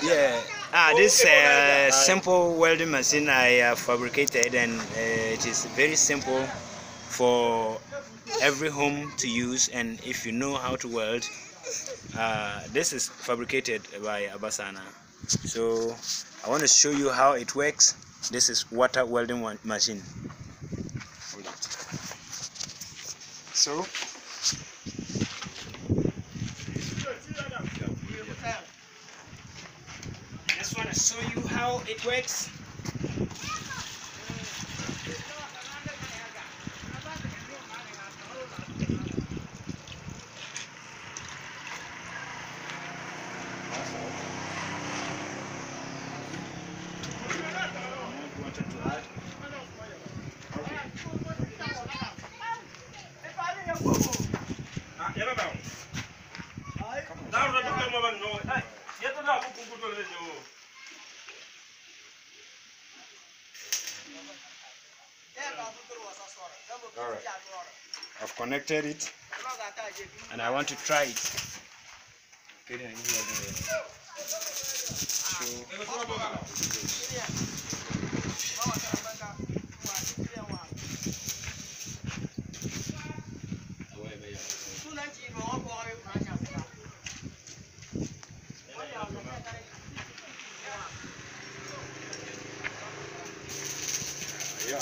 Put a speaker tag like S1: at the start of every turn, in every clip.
S1: Yeah. This simple welding machine I fabricated, and it is very simple for every home to use. And if you know how to weld, this is fabricated by Abasaana. So I want to show you how it works. This is water welding machine. Hold it. So I just want to show you how it works. Alright, I've connected it and I want to try it. Yeah.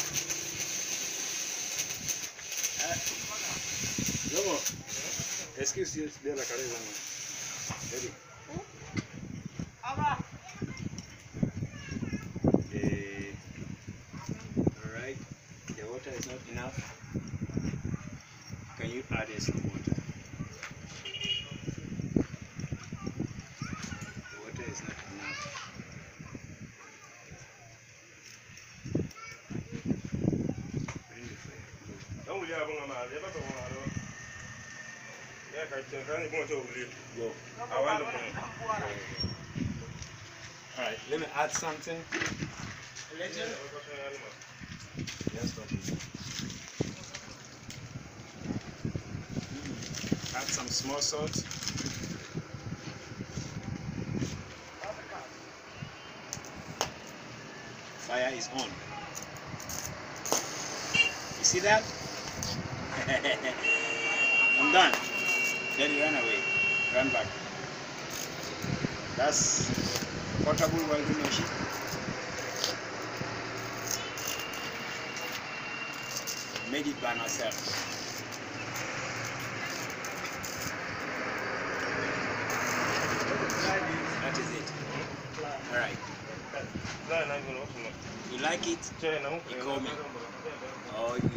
S1: Excuse me, de la cabeza. Ready? Alright, the water is not enough. Can you add some water? The water is not enough. Bring the fire. Go. Alright, let me add something. Yes, add some small salt. Fire is on. You see that? I'm done. Then you run away. Run back. That's portable welding machine. Made it by myself. That is it. Alright. You like it? You call me. Or you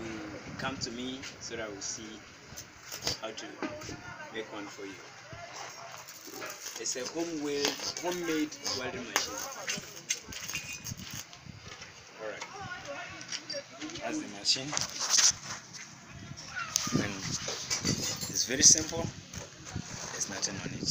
S1: come to me so that we'll see how to make one for you. It's a homemade welding machine. Alright. That's the machine. And it's very simple. There's nothing on it.